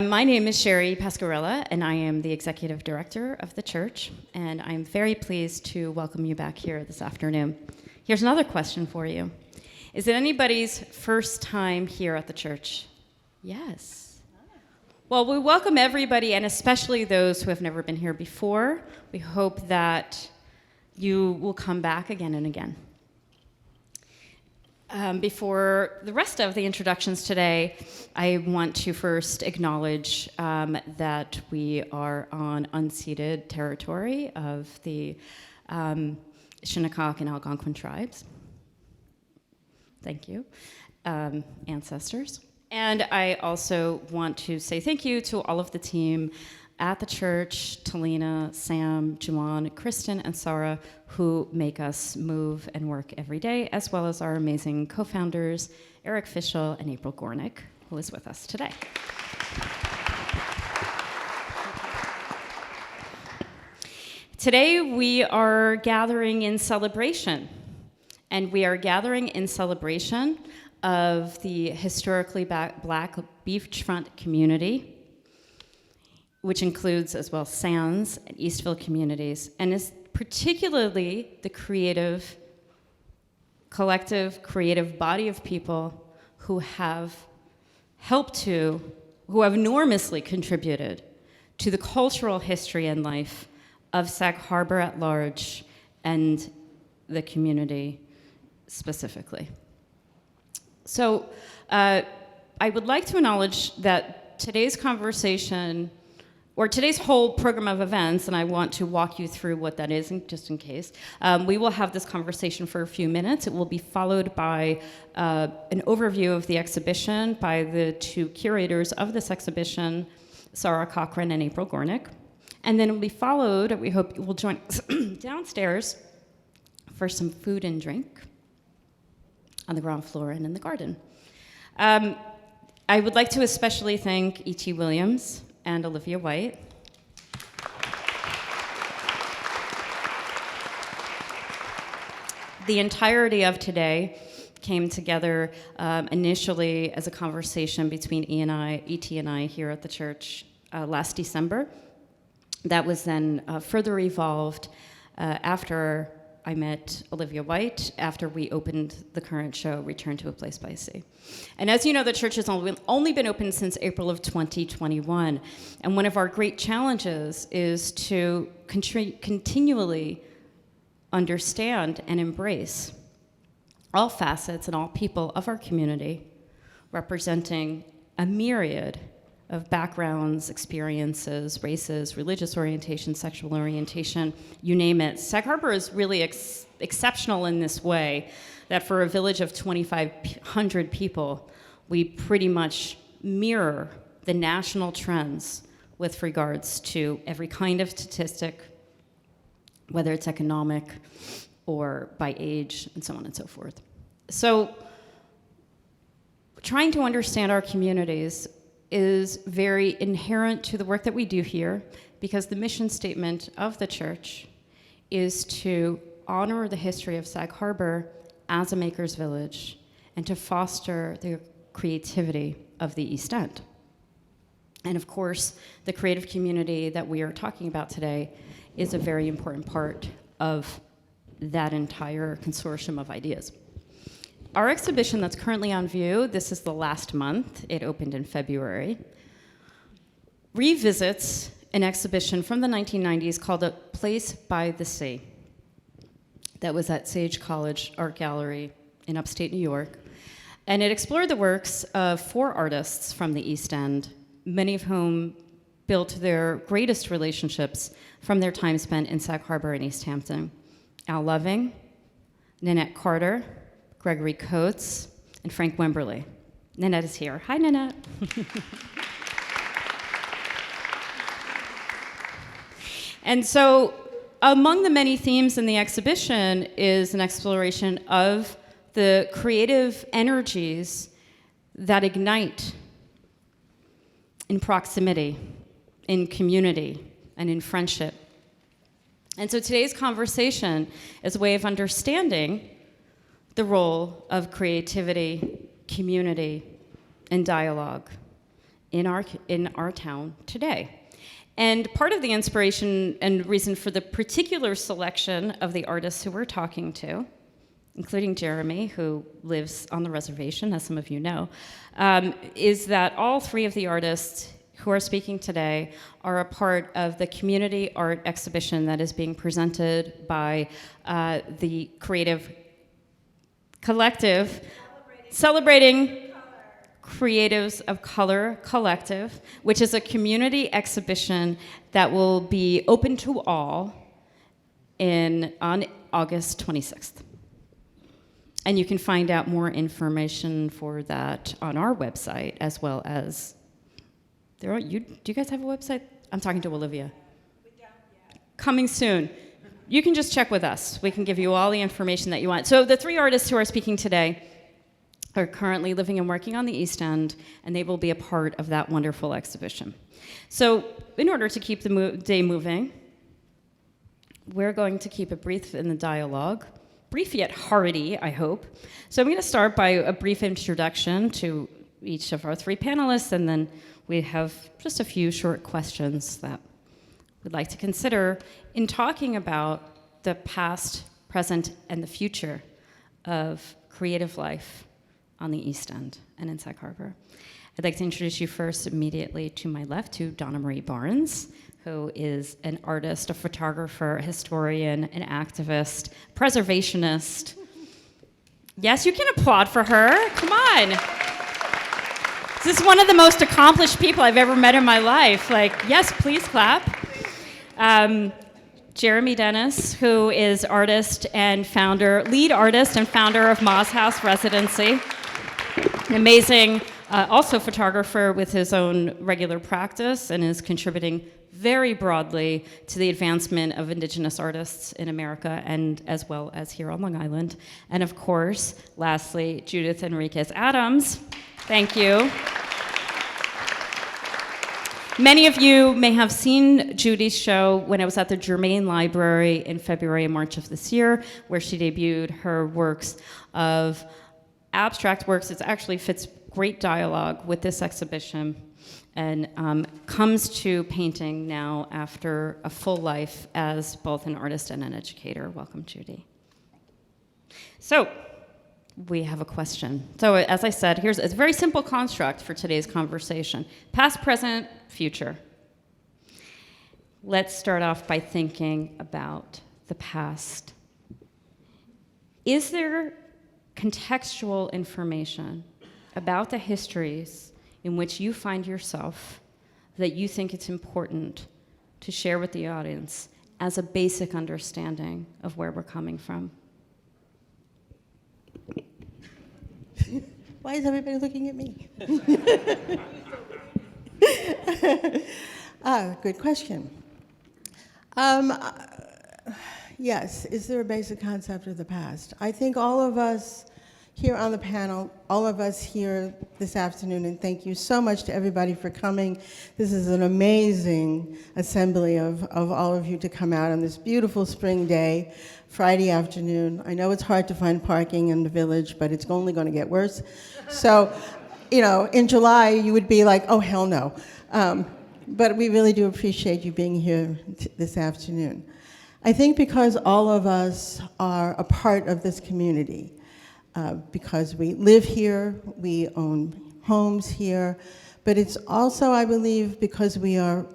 My name is Sheri Pasquarella, and I am the executive director of the church, and I'm very pleased to welcome you back here this afternoon. Here's another question for you. Is it anybody's first time here at the church? Yes. Well, we welcome everybody, and especially those who have never been here before. We hope that you will come back again and again. Before the rest of the introductions today, I want to first acknowledge that we are on unceded territory of the Shinnecock and Algonquin tribes. Thank you, ancestors. And I also want to say thank you to all of the team at the church, Talina, Sam, Juwan, Kristen, and Sarah, who make us move and work every day, as well as our amazing co-founders, Eric Fischel and April Gornick, who is with us today. Today, we are gathering in celebration, and we are gathering in celebration of the historically black beachfront community, which includes as well Sands and Eastville communities, and is particularly the collective creative body of people who have enormously contributed to the cultural history and life of Sag Harbor at large and the community specifically. So I would like to acknowledge that today's conversation, or today's whole program of events, and I want to walk you through what that is, just in case. We will have this conversation for a few minutes. It will be followed by an overview of the exhibition by the two curators of this exhibition, Sarah Cochran and April Gornick. And then it will be followed, we hope you will join us downstairs for some food and drink on the ground floor and in the garden. I would like to especially thank E.T. Williams and Olivia White. The entirety of today came together initially as a conversation between E.T. and I here at the church last December. That was then further evolved after I met Olivia White, after we opened the current show, Return to a Place by Sea. And as you know, the church has only been open since April of 2021. And one of our great challenges is to continually understand and embrace all facets and all people of our community, representing a myriad of backgrounds, experiences, races, religious orientation, sexual orientation, you name it. Sag Harbor is really exceptional in this way that for a village of 2,500 people, we pretty much mirror the national trends with regards to every kind of statistic, whether it's economic or by age, and so on and so forth. So trying to understand our communities is very inherent to the work that we do here, because the mission statement of the church is to honor the history of Sag Harbor as a maker's village and to foster the creativity of the East End. And of course, the creative community that we are talking about today is a very important part of that entire consortium of ideas. Our exhibition that's currently on view, this is the last month, it opened in February, revisits an exhibition from the 1990s called A Place by the Sea. That was at Sage College Art Gallery in upstate New York. And it explored the works of 4 artists from the East End, many of whom built their greatest relationships from their time spent in Sag Harbor and East Hampton. Al Loving, Nanette Carter, Gregory Coates, and Frank Wimberley. Nanette is here. Hi, Nanette. And so among the many themes in the exhibition is an exploration of the creative energies that ignite in proximity, in community, and in friendship. And so today's conversation is a way of understanding the role of creativity, community, and dialogue in our town today. And part of the inspiration and reason for the particular selection of the artists who we're talking to, including Jeremy, who lives on the reservation, as some of you know, is that all three of the artists who are speaking today are a part of the community art exhibition that is being presented by the Creative Collective, celebrating Creatives of Color Collective, which is a community exhibition that will be open to all on August 26th. And you can find out more information for that on our website, as well as, do you guys have a website? I'm talking to Olivia. We don't yet. Coming soon. You can just check with us. We can give you all the information that you want. So the three artists who are speaking today are currently living and working on the East End, and they will be a part of that wonderful exhibition. So in order to keep the day moving, we're going to keep it brief in the dialogue, brief yet hearty, I hope. So I'm going to start by a brief introduction to each of our three panelists, and then we have just a few short questions that we'd like to consider in talking about the past, present, and the future of creative life on the East End and in Sag Harbor. I'd like to introduce you first immediately to my left to Donnamarie Barnes, who is an artist, a photographer, a historian, an activist, preservationist. Yes, you can applaud for her. Come on. This is one of the most accomplished people I've ever met in my life. Like, yes, please clap. Jeremy Dennis, who is artist and founder, lead artist and founder of Moz House Residency. An amazing, also photographer with his own regular practice and is contributing very broadly to the advancement of Indigenous artists in America and as well as here on Long Island. And of course, lastly, Judith Henriques-Adams. Thank you. Many of you may have seen Judy's show when I was at the Germain Library in February and March of this year, where she debuted her works of abstract works. It actually fits great dialogue with this exhibition and comes to painting now after a full life as both an artist and an educator. Welcome, Judy. So, we have a question. So, as I said, it's a very simple construct for today's conversation. Past, present, future. Let's start off by thinking about the past. Is there contextual information about the histories in which you find yourself that you think it's important to share with the audience as a basic understanding of where we're coming from? Why is everybody looking at me? Good question. Yes, is there a basic concept of the past? I think all of us here on the panel, all of us here this afternoon, and thank you so much to everybody for coming. This is an amazing assembly of all of you to come out on this beautiful spring day, Friday afternoon. I know it's hard to find parking in the village, but it's only going to get worse. So, in July, you would be like, oh, hell no. But we really do appreciate you being here this afternoon. I think because all of us are a part of this community, because we live here, we own homes here, but it's also, I believe, because we are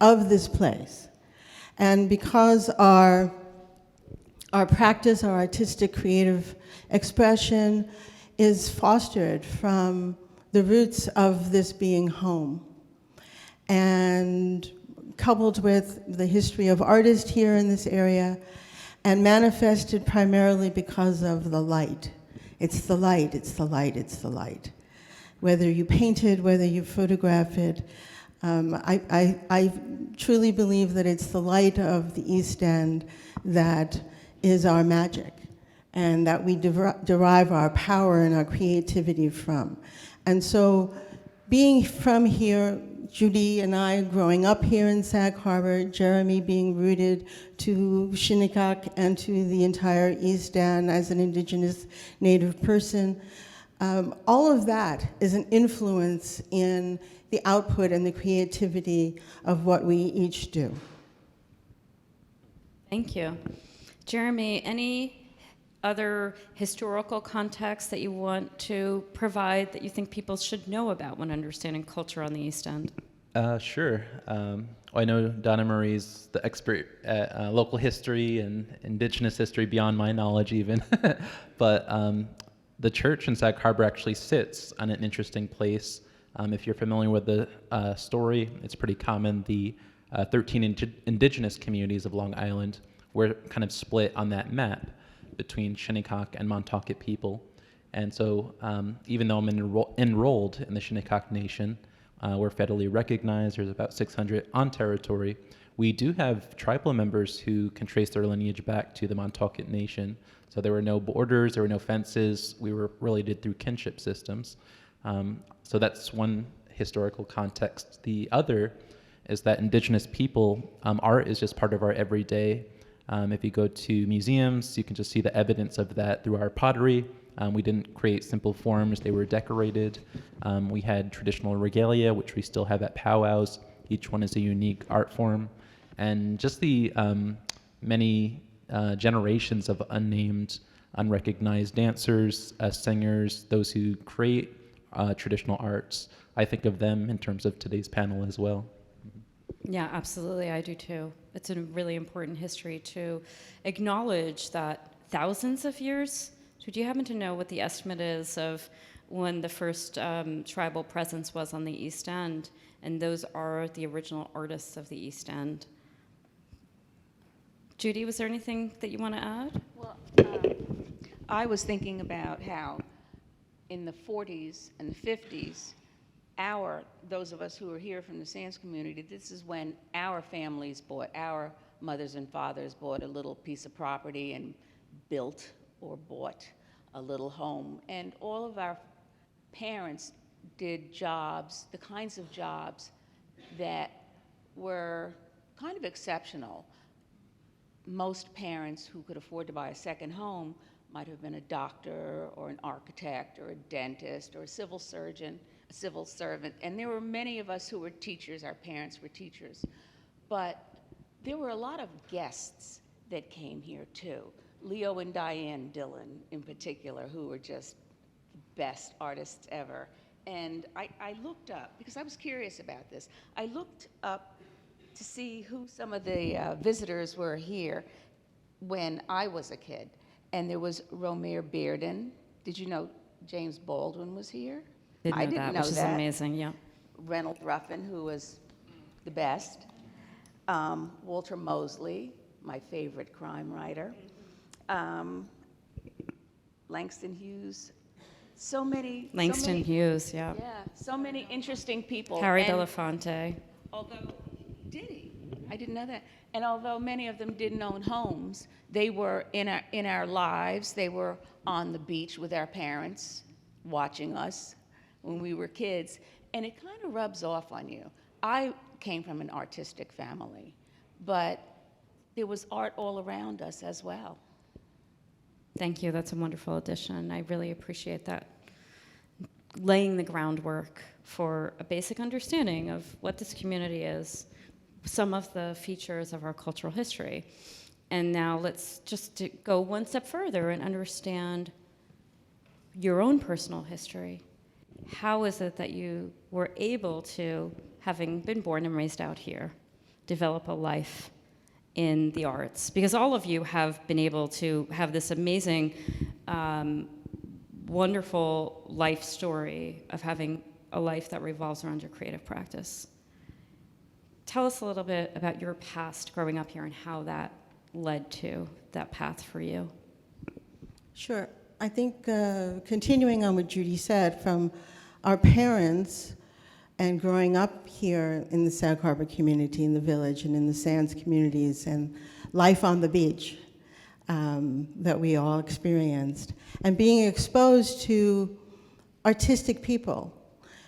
of this place. And because our practice, our artistic creative expression is fostered from the roots of this being home. And coupled with the history of artists here in this area, and manifested primarily because of the light. It's the light, it's the light, it's the light. Whether you paint it, whether you photograph it, I truly believe that it's the light of the East End that is our magic, and that we derive our power and our creativity from. And so, being from here, Judy and I growing up here in Sag Harbor, Jeremy being rooted to Shinnecock and to the entire East End as an Indigenous Native person, All of that is an influence in the output and the creativity of what we each do. Thank you. Jeremy, any other historical context that you want to provide that you think people should know about when understanding culture on the East End? Sure. I know Donnamarie's the expert at local history and indigenous history beyond my knowledge even. But the church in Sag Harbor actually sits on an interesting place. If you're familiar with the story, it's pretty common. The 13 indigenous communities of Long Island were kind of split on that map between Shinnecock and Montaukett people. And so even though I'm enrolled in the Shinnecock Nation, we're federally recognized, there's about 600 on territory. We do have tribal members who can trace their lineage back to the Montaukett Nation. So there were no borders, there were no fences. We were related through kinship systems. So that's one historical context. The other is that indigenous people, art is just part of our everyday. If you go to museums, you can just see the evidence of that through our pottery. We didn't create simple forms, they were decorated. We had traditional regalia, which we still have at powwows. Each one is a unique art form. And just the many generations of unnamed, unrecognized dancers, singers, those who create traditional arts. I think of them in terms of today's panel as well. Yeah, absolutely, I do too. It's a really important history to acknowledge that thousands of years. So do you happen to know what the estimate is of when the first tribal presence was on the East End? And those are the original artists of the East End. Judy, was there anything that you want to add? Well, I was thinking about how in the 40s and the 50s, those of us who are here from the Sands community, this is when our families our mothers and fathers bought a little piece of property and built or bought a little home. And all of our parents did jobs, the kinds of jobs that were kind of exceptional. Most parents who could afford to buy a second home might have been a doctor or an architect or a dentist or a civil surgeon, a civil servant. And there were many of us who were teachers, our parents were teachers. But there were a lot of guests that came here too. Leo and Diane Dillon in particular, who were just the best artists ever. And I looked up, because I was curious about this, I looked up to see who some of the visitors were here when I was a kid. And there was Romare Bearden. Did you know James Baldwin was here? I didn't know that, which is amazing, yeah. Reynold Ruffin, who was the best. Walter Mosley, my favorite crime writer. Langston Hughes. So many. Hughes, yeah. Yeah, so many interesting people. Harry Belafonte. Although, did he? I didn't know that. And although many of them didn't own homes, they were in our lives. They were on the beach with our parents, watching us when we were kids. And it kind of rubs off on you. I came from an artistic family, but there was art all around us as well. Thank you. That's a wonderful addition. I really appreciate that. Laying the groundwork for a basic understanding of what this community is, some of the features of our cultural history. And now let's just go one step further and understand your own personal history. How is it that you were able to, having been born and raised out here, develop a life in the arts? Because all of you have been able to have this amazing, wonderful life story of having a life that revolves around your creative practice. Tell us a little bit about your past growing up here and how that led to that path for you. Sure. I think continuing on what Judy said, from our parents and growing up here in the Sag Harbor community, in the village, and in the Sands communities, and life on the beach that we all experienced, and being exposed to artistic people.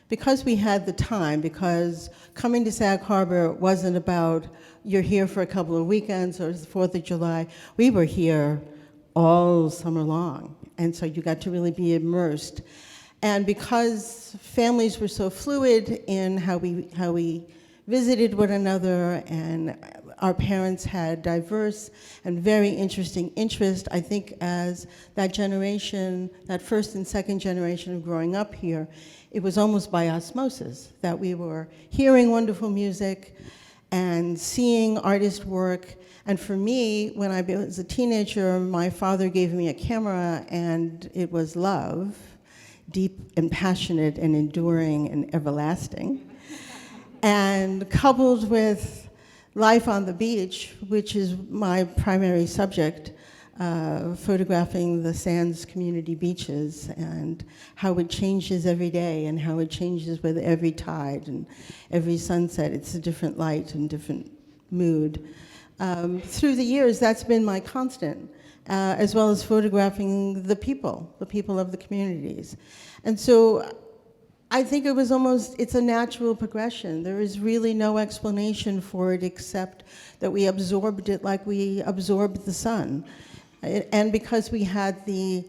Because we had the time, because coming to Sag Harbor wasn't about you're here for a couple of weekends or it's the 4th of July. We were here all summer long, and so you got to really be immersed. And because families were so fluid in how we visited one another, and our parents had diverse and very interesting interests, I think as that generation, that first and second generation of growing up here, it was almost by osmosis that we were hearing wonderful music and seeing artist work. And for me, when I was a teenager, my father gave me a camera, and it was love, deep and passionate and enduring and everlasting. And coupled with life on the beach, which is my primary subject, photographing the Sands community beaches and how it changes every day and how it changes with every tide and every sunset. It's a different light and different mood. Through the years, that's been my constant, as well as photographing the people of the communities. And so I think it was it's a natural progression. There is really no explanation for it except that we absorbed it like we absorbed the sun. And because we had the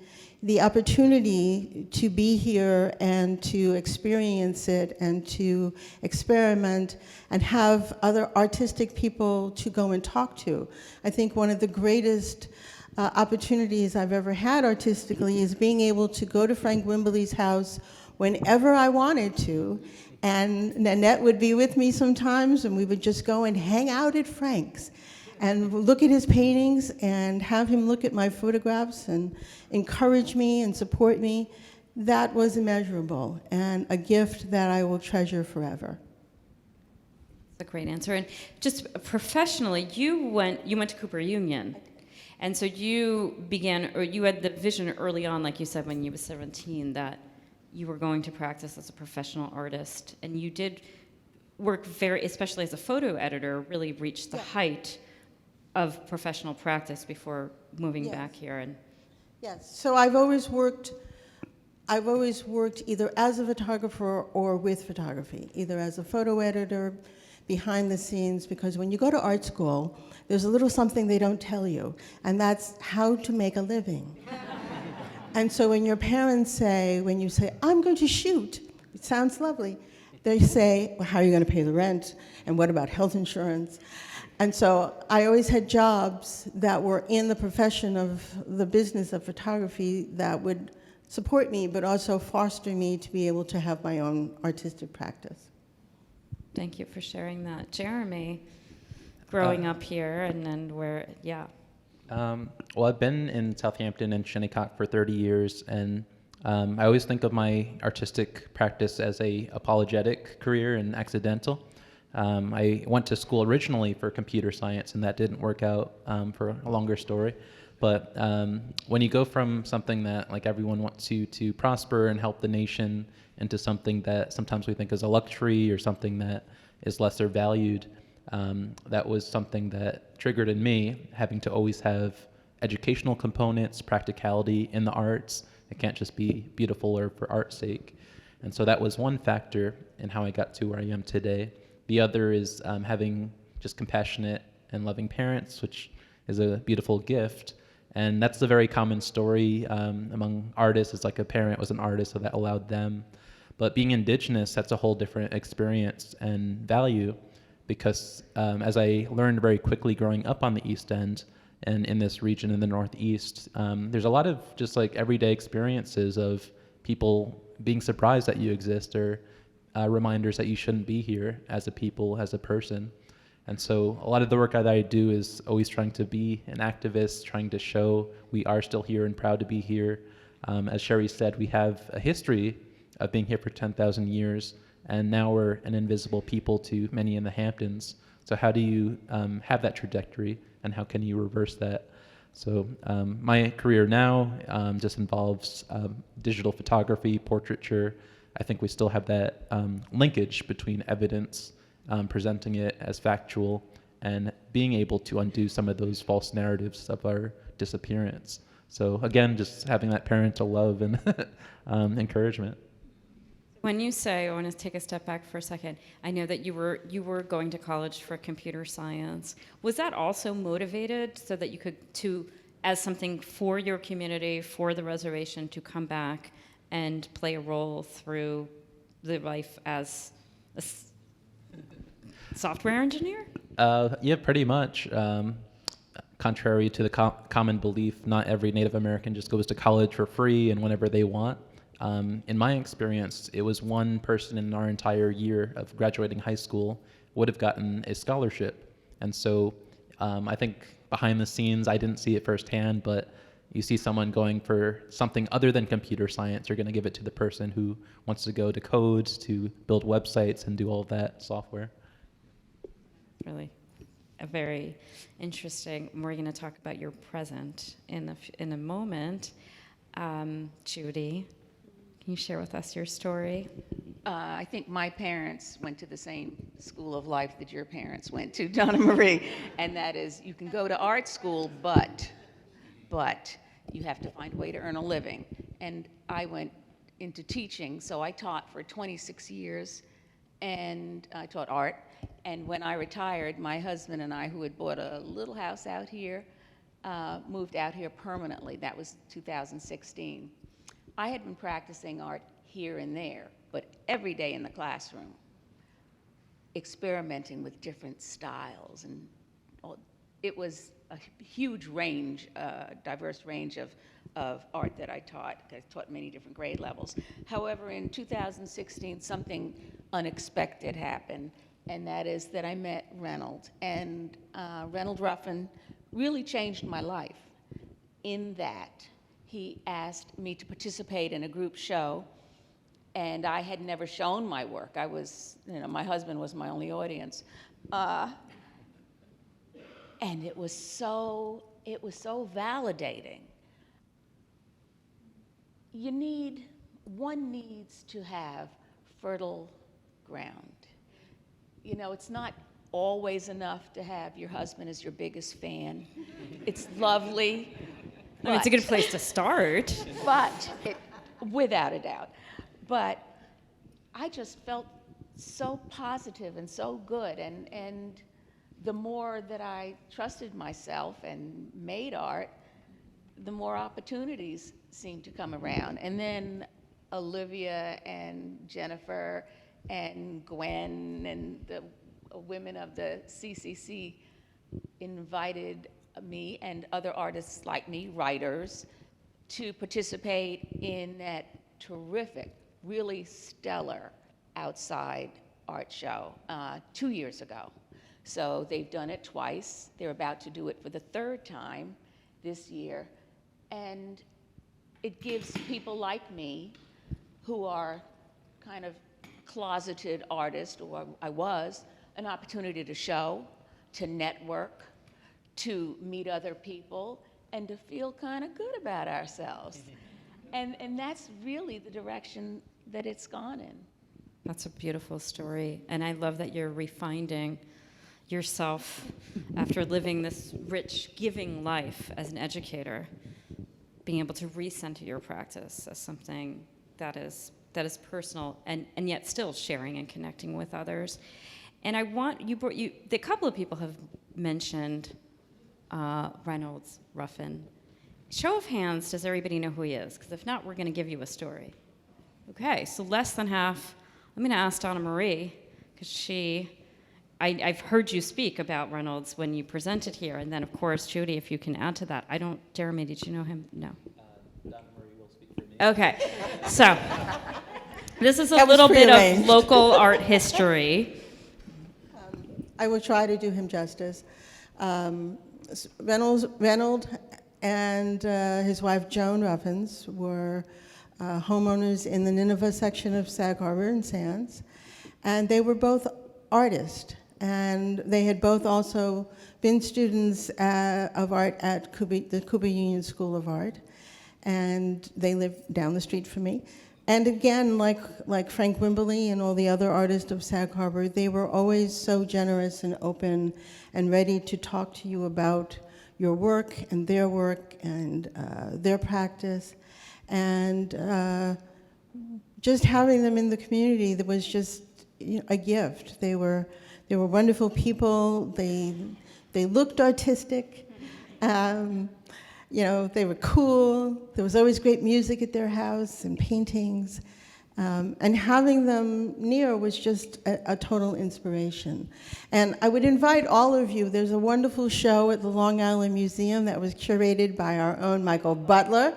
opportunity to be here and to experience it and to experiment and have other artistic people to go and talk to. I think one of the greatest opportunities I've ever had artistically is being able to go to Frank Wimberley's house whenever I wanted to, and Nanette would be with me sometimes, and we would just go and hang out at Frank's and look at his paintings and have him look at my photographs and encourage me and support me. That was immeasurable and a gift that I will treasure forever. That's a great answer. And just professionally, you went to Cooper Union. And so you began, or you had the vision early on, like you said, when you were 17, that you were going to practice as a professional artist. And you did work especially as a photo editor, really reach the height of professional practice before moving back here. And yes, so I've always worked either as a photographer or with photography, either as a photo editor, behind the scenes, because when you go to art school, there's a little something they don't tell you, and that's how to make a living. And so when your parents when you say, I'm going to shoot, it sounds lovely, they say, well, how are you going to pay the rent? And what about health insurance? And so I always had jobs that were in the profession of the business of photography that would support me, but also foster me to be able to have my own artistic practice. thank you for sharing that. Jeremy, growing up here and then Well, I've been in Southampton and Shinnecock for 30 years, and I always think of my artistic practice as a apologetic career and accidental. I went to school originally for computer science, and that didn't work out for a longer story. But when you go from something that like everyone wants you to prosper and help the nation into something that sometimes we think is a luxury or something that is lesser valued, that was something that triggered in me, having to always have educational components, practicality in the arts. It can't just be beautiful or for art's sake. And so that was one factor in how I got to where I am today. The other is having just compassionate and loving parents, which is a beautiful gift. And that's a very common story among artists. It's like a parent was an artist, so that allowed them. But being Indigenous, that's a whole different experience and value, because as I learned very quickly growing up on the East End and in this region in the Northeast, there's a lot of just like everyday experiences of people being surprised that you exist, or reminders that you shouldn't be here as a people, as a person. And so a lot of the work that I do is always trying to be an activist, trying to show we are still here and proud to be here. As Sheri said, we have a history of being here for 10,000 years, and now we're an invisible people to many in the Hamptons. So how do you have that trajectory, and how can you reverse that? So my career now just involves digital photography, portraiture. I think we still have that linkage between evidence, presenting it as factual, and being able to undo some of those false narratives of our disappearance. So again, just having that parental love and encouragement. When you say, I want to take a step back for a second, I know that you were going to college for computer science. Was that also motivated so that you could, as something for your community, for the reservation, to come back and play a role through the life as a software engineer? Yeah, pretty much. Contrary to the common belief, not every Native American just goes to college for free and whenever they want. In my experience, it was one person in our entire year of graduating high school would have gotten a scholarship. And so I think behind the scenes, I didn't see it firsthand, but you see someone going for something other than computer science, you're going to give it to the person who wants to go to codes, to build websites and do all that software. Really a very interesting. We're going to talk about your present in a moment. Judy, can you share with us your story? I think my parents went to the same school of life that your parents went to, Donnamarie, and that is you can go to art school, but you have to find a way to earn a living. And I went into teaching, so I taught for 26 years, and I taught art. And when I retired, my husband and I, who had bought a little house out here, moved out here permanently. That was 2016. I had been practicing art here and there, but every day in the classroom, experimenting with different styles. And it was a huge range, diverse range of art that I taught. I taught many different grade levels. However, in 2016, something unexpected happened, and that is that I met Reynold. And Reynold Ruffin really changed my life in that he asked me to participate in a group show, and I had never shown my work. I was, my husband was my only audience. And it was so validating. One needs to have fertile ground. It's not always enough to have your husband as your biggest fan. It's lovely. I mean, it's a good place to start. Without a doubt. But I just felt so positive and so good. And the more that I trusted myself and made art, the more opportunities seemed to come around. And then Olivia and Jennifer and Gwen and the women of the CCC invited me and other artists like me, writers, to participate in that terrific, really stellar outside art show 2 years ago. So they've done it twice. They're about to do it for the third time this year. And it gives people like me, who are kind of closeted artists, or I was, an opportunity to show, to network, to meet other people, and to feel kind of good about ourselves. And that's really the direction that it's gone in. That's a beautiful story. And I love that you're refinding yourself after living this rich, giving life as an educator, being able to recenter your practice as something that is personal and yet still sharing and connecting with others. And I want a couple of people have mentioned Reynold Ruffin. Show of hands, does everybody know who he is? Because if not, we're going to give you a story. Okay, so less than half. I'm going to ask Donnamarie, because I've heard you speak about Reynolds when you presented here, and then, of course, Judy, if you can add to that. Jeremy, did you know him? No. Donnamarie will speak for me. Okay, so this is a little bit of local art history. I will try to do him justice. Reynold and his wife Joan Ruffins were homeowners in the Nineveh section of Sag Harbor and Sands, and they were both artists, and they had both also been students of art at the Cuba Union School of Art, and they lived down the street from me. And again, like Frank Wimberley and all the other artists of Sag Harbor, they were always so generous and open and ready to talk to you about your work and their practice. And just having them in the community, that was just a gift. They were wonderful people. They looked artistic. You know, they were cool. There was always great music at their house and paintings. And having them near was just a total inspiration. And I would invite all of you, there's a wonderful show at the Long Island Museum that was curated by our own Michael Butler.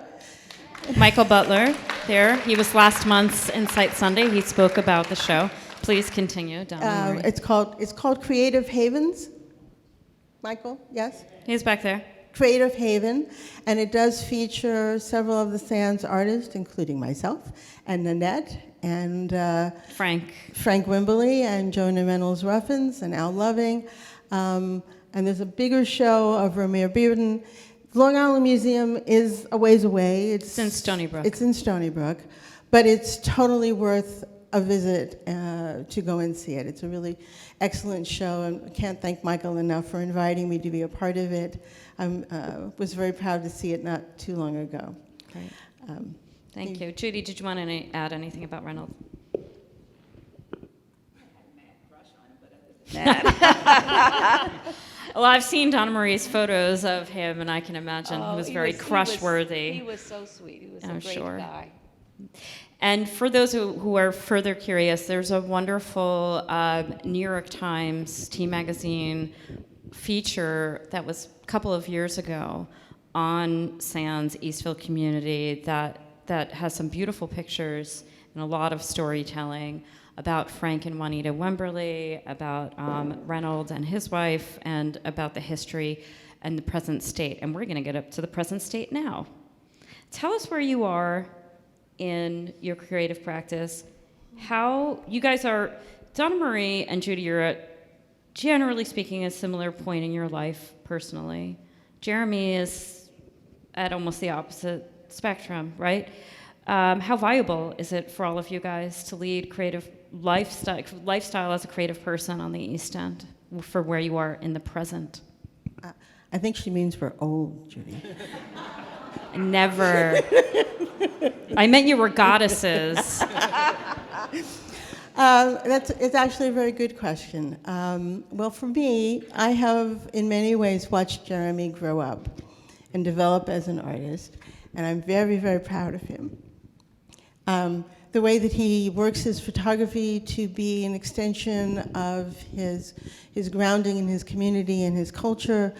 Michael Butler, there. He was last month's Insight Sunday. He spoke about the show. Please continue, Donnamarie. It's called Creative Havens. Michael, yes? He's back there. Creative Haven, and it does feature several of the Sands artists, including myself, and Nanette, and Frank Wimberley, and Jonah Reynolds-Ruffins, and Al Loving. And there's a bigger show of Ramir Bearden. Long Island Museum is a ways away. It's in Stony Brook. It's in Stony Brook, but it's totally worth a visit to go and see it. It's a really excellent show, and I can't thank Michael enough for inviting me to be a part of it. I was very proud to see it not too long ago. Great. Thank you. Judy, did you want to add anything about Reynolds? Well, I've seen Donnamarie's photos of him, and I can imagine he was very crush-worthy. He was so sweet. He was a I'm great sure. guy. And for those who are further curious, there's a wonderful New York Times Teen Magazine feature that was a couple of years ago on Sands Eastville community that has some beautiful pictures and a lot of storytelling about Frank and Juanita Wimberley, about Reynolds and his wife, and about the history and the present state. And we're going to get up to the present state now. Tell us where you are in your creative practice. How you guys are, Donnamarie and Judy, you're at, generally speaking, a similar point in your life personally. Jeremy is at almost the opposite spectrum, right? How valuable is it for all of you guys to lead creative lifestyle as a creative person on the East End for where you are in the present? I think she means we're old, Judy. Never. I meant you were goddesses. It's actually a very good question. Well, for me, I have in many ways watched Jeremy grow up and develop as an artist, and I'm very, very proud of him. The way that he works his photography to be an extension of his grounding in his community and his culture,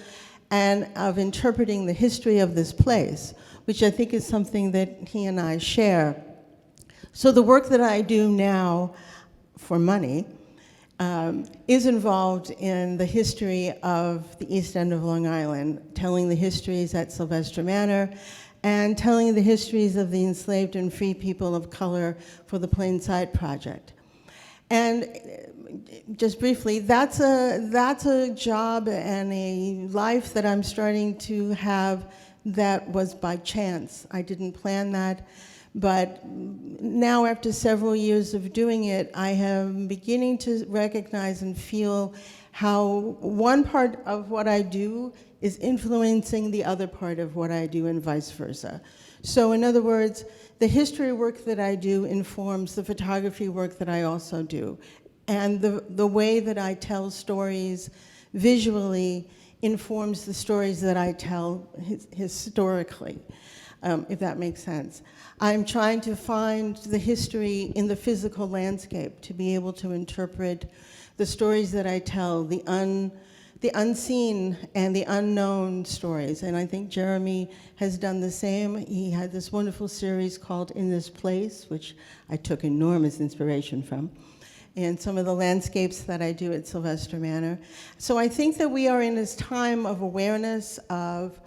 and of interpreting the history of this place, which I think is something that he and I share. So the work that I do now for money is involved in the history of the East End of Long Island, telling the histories at Sylvester Manor, and telling the histories of the enslaved and free people of color for the Plainside Project. And just briefly, that's a job and a life that I'm starting to have that was by chance. I didn't plan that, but now after several years of doing it, I am beginning to recognize and feel how one part of what I do is influencing the other part of what I do and vice versa. So in other words, the history work that I do informs the photography work that I also do. And the way that I tell stories visually informs the stories that I tell historically, if that makes sense. I'm trying to find the history in the physical landscape to be able to interpret the stories that I tell, the unseen and the unknown stories. And I think Jeremy has done the same. He had this wonderful series called In This Place, which I took enormous inspiration from, and some of the landscapes that I do at Sylvester Manor. So I think that we are in this time of awareness of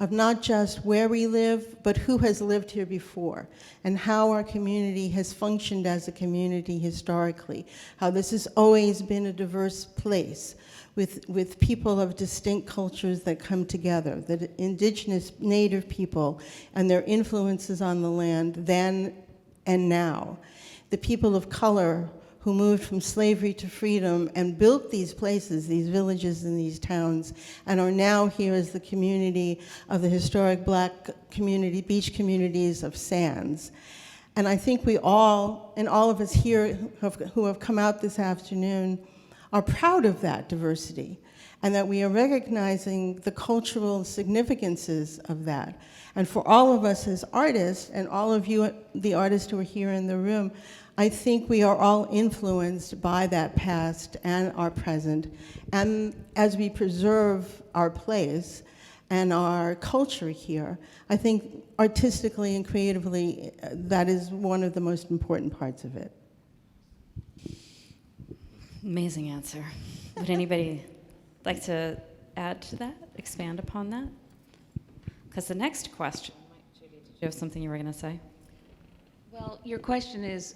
not just where we live, but who has lived here before, and how our community has functioned as a community historically, how this has always been a diverse place with people of distinct cultures that come together, the indigenous native people and their influences on the land then and now, the people of color who moved from slavery to freedom and built these places, these villages and these towns, and are now here as the community of the historic Black community, beach communities of Sands. And I think we all, and all of us here who have come out this afternoon, are proud of that diversity, and that we are recognizing the cultural significances of that. And for all of us as artists, and all of you, the artists who are here in the room, I think we are all influenced by that past and our present. And as we preserve our place and our culture here, I think artistically and creatively, that is one of the most important parts of it. Amazing answer. Would anybody like to add to that, expand upon that? Because the next question, Judy, did you have something you were going to say? Well, your question is,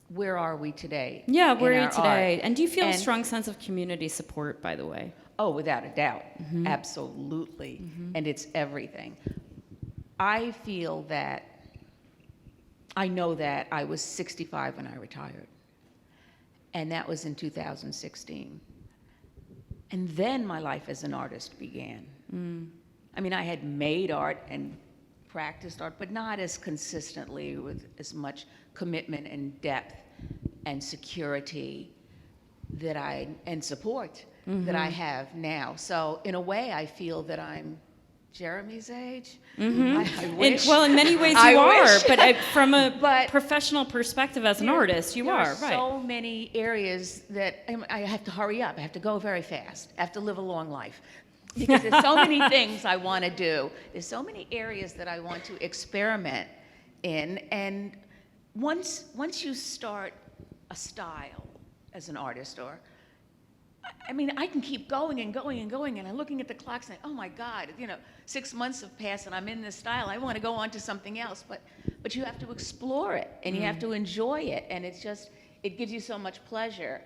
where are we today? Yeah, where in are you our today? art? And do you feel a And- strong sense of community support, by the way? Oh, without a doubt, absolutely, and it's everything. I feel that, I know that I was 65 when I retired, and that was in 2016. And then my life as an artist began. I mean, I had made art and practiced art, but not as consistently with as much commitment and depth and security and support that I have now. So in a way, I feel that I'm Jeremy's age. I wish. Well, in many ways I you are, wish. but from a But professional perspective as an artist, you are, right. So many areas that I have to hurry up. I have to go very fast. I have to live a long life. Because there's so many things I want to do. There's so many areas that I want to experiment in. And once you start a style as an artist, or I mean, I can keep going and going and going, and I'm looking at the clock saying, oh my God, 6 months have passed and I'm in this style. I want to go on to something else. But you have to explore it, and you have to enjoy it, and it gives you so much pleasure.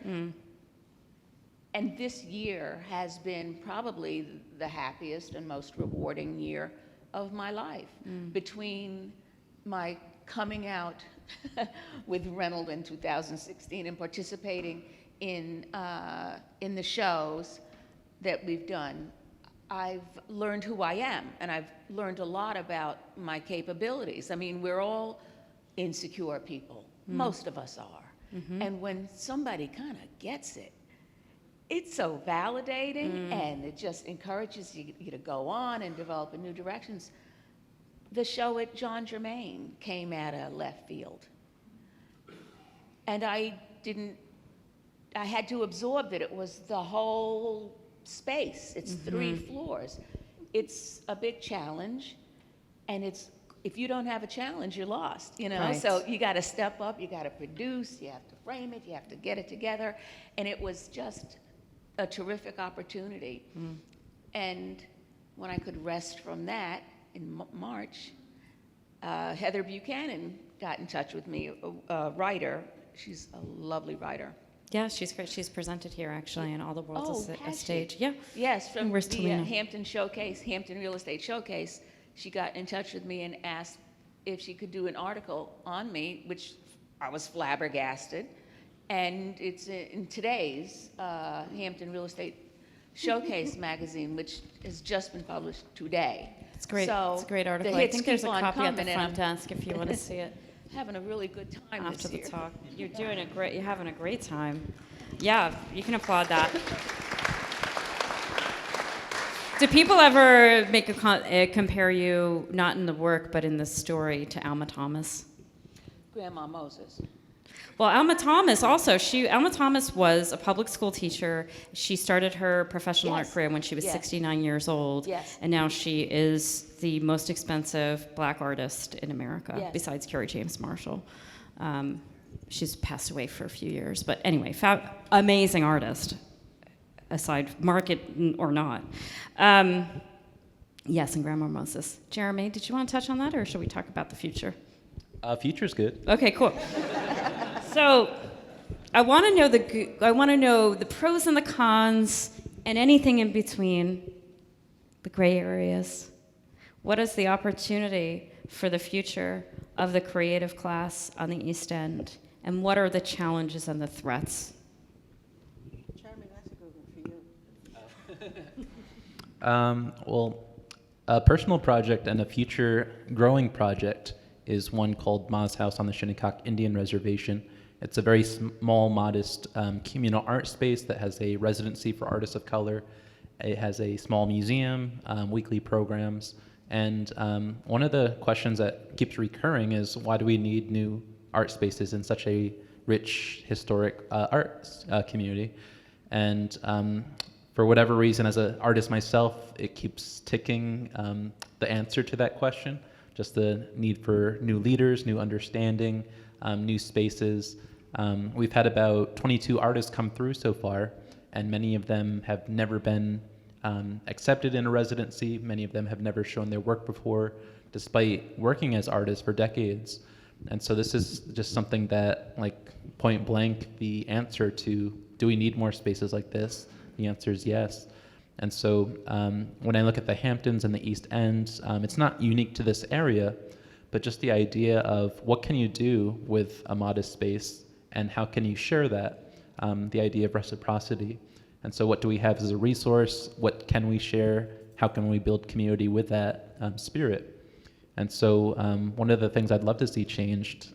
And this year has been probably the happiest and most rewarding year of my life. Between my coming out with Reynolds in 2016 and participating in the shows that we've done, I've learned who I am, and I've learned a lot about my capabilities. I mean, we're all insecure people. Most of us are. And when somebody kind of gets it, it's so validating, and it just encourages you to go on and develop in new directions. The show at John Germain came out of left field. And I had to absorb that it was the whole space. It's 3 floors. It's a big challenge, and if you don't have a challenge, you're lost, Right. So you got to step up, you got to produce, you have to frame it, you have to get it together, and it was just a terrific opportunity. And when I could rest from that in March, Heather Buchanan got in touch with me, a writer. She's a lovely writer. Yeah, she's great. She's presented here, actually, in All the World's a has she? Stage. Yeah. Yes, from Where's the Talina? Hampton Real Estate Showcase. She got in touch with me and asked if she could do an article on me, which I was flabbergasted. And it's in today's Hampton Real Estate Showcase magazine, which has just been published today. It's great. So it's a great article. the I hits think there's a keep on copy at the coming, front and desk if you want to see it. I'm having a really good time After this the year. talk. You're having a great time. Yeah, you can applaud that. Do people ever make compare you, not in the work, but in the story, to Alma Thomas? Grandma Moses. Well, Alma Thomas also, Alma Thomas was a public school teacher. She started her professional art Yes. career when she was Yes. 69 years old. Yes. And now she is the most expensive black artist in America, Yes. besides Kerry James Marshall. She's passed away for a few years. But anyway, amazing artist, aside market or not. Yes, and Grandma Moses. Jeremy, did you want to touch on that, or should we talk about the future? Future's good. Okay, cool. So, I want to know the pros and the cons, and anything in between, the gray areas. What is the opportunity for the future of the creative class on the East End, and what are the challenges and the threats? Jeremy, that's a good one for you. Well, a personal project and a future growing project is one called Ma's House on the Shinnecock Indian Reservation It's a very small, modest communal art space that has a residency for artists of color. It has a small museum, weekly programs, and one of the questions that keeps recurring is, why do we need new art spaces in such a rich, historic arts community? And for whatever reason, as an artist myself, it keeps ticking the answer to that question, just the need for new leaders, new understanding, new spaces. We've had about 22 artists come through so far, and many of them have never been accepted in a residency. Many of them have never shown their work before, despite working as artists for decades. And so this is just something that, like, point blank, the answer to, do we need more spaces like this? The answer is yes. And so when I look at the Hamptons and the East End, it's not unique to this area, but just the idea of what can you do with a modest space and how can you share that, the idea of reciprocity. And so what do we have as a resource? What can we share? How can we build community with that spirit? And so one of the things I'd love to see changed,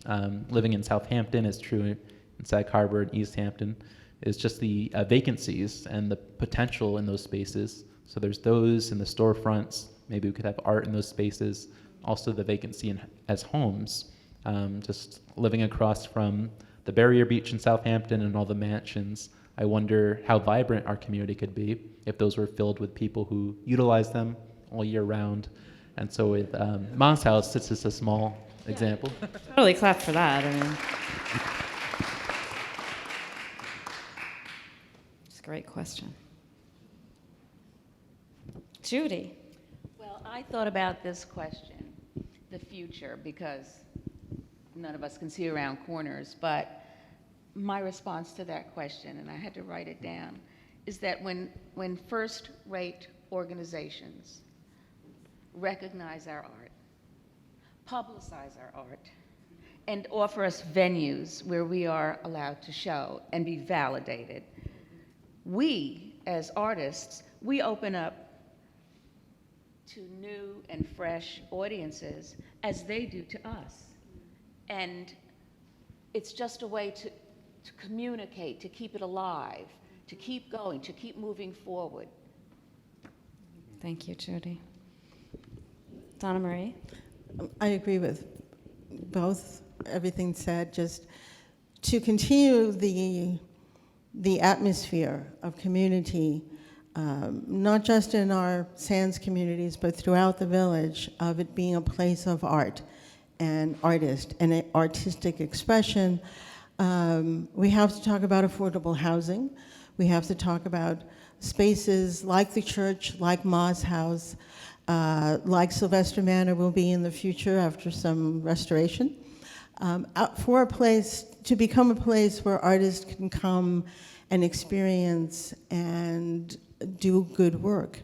living in Southampton is true in Sag Harbor and East Hampton, is just the vacancies and the potential in those spaces. So there's those in the storefronts. Maybe we could have art in those spaces. Also the vacancy as homes, just living across from the barrier beach in Southampton and all the mansions. I wonder how vibrant our community could be if those were filled with people who utilize them all year round. And so with Mom's House, it's just a small example. Totally clap for that. I mean, it's a great question. Judy. Well, I thought about this question, the future, because none of us can see around corners, but my response to that question, and I had to write it down, is that when first-rate organizations recognize our art, publicize our art, and offer us venues where we are allowed to show and be validated, we, as artists, we open up to new and fresh audiences as they do to us. And it's just a way to communicate, to keep it alive, to keep going, to keep moving forward. Thank you, Judy. Donnamarie. I agree with both, everything said. Just to continue the atmosphere of community, not just in our Sands communities, but throughout the village, of it being a place of art and artist and artistic expression. We have to talk about affordable housing. We have to talk about spaces like the church, like Ma's house, like Sylvester Manor will be in the future after some restoration, for a place, to become a place where artists can come and experience and do good work.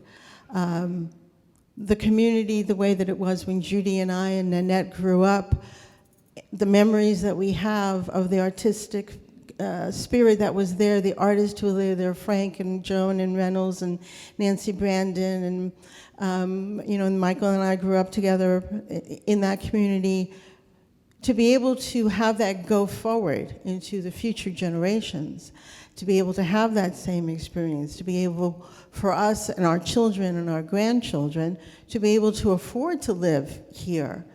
The community, the way that it was when Judy and I and Nanette grew up, the memories that we have of the artistic spirit that was there, the artists who were there, Frank and Joan and Reynolds and Nancy Brandon, and and Michael and I grew up together in that community. To be able to have that go forward into the future generations, to be able to have that same experience, to be able for us and our children and our grandchildren to be able to afford to live here,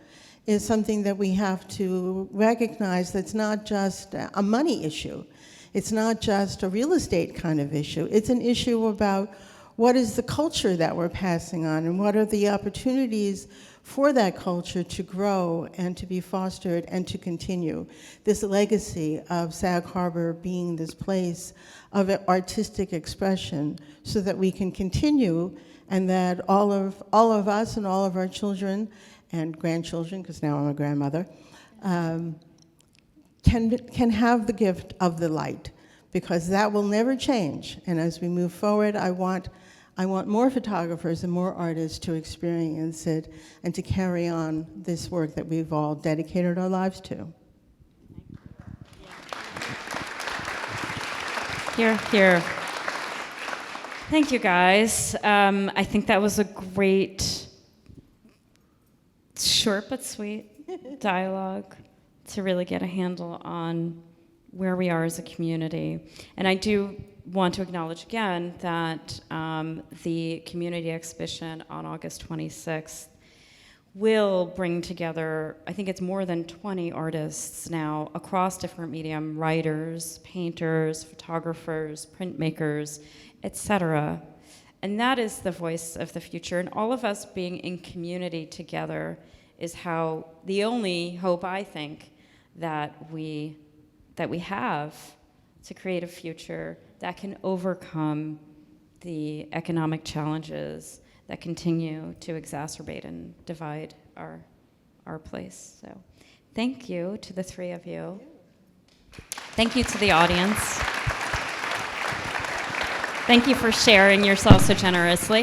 is something that we have to recognize. That's not just a money issue. It's not just a real estate kind of issue. It's an issue about what is the culture that we're passing on and what are the opportunities for that culture to grow and to be fostered and to continue. This legacy of Sag Harbor being this place of artistic expression so that we can continue, and that all of us and all of our children and grandchildren, because now I'm a grandmother, can have the gift of the light, because that will never change. And as we move forward, I want more photographers and more artists to experience it and to carry on this work that we've all dedicated our lives to. Here, here. Thank you, guys. I think that was a great, short but sweet dialogue to really get a handle on where we are as a community. And I do want to acknowledge again that the community exhibition on August 26th will bring together, I think it's more than 20 artists now across different medium, writers, painters, photographers, printmakers, etc. And that is the voice of the future. And all of us being in community together is how the only hope, I think, that we have to create a future that can overcome the economic challenges that continue to exacerbate and divide our place. So thank you to the three of you. Thank you to the audience. Thank you for sharing yourself so generously.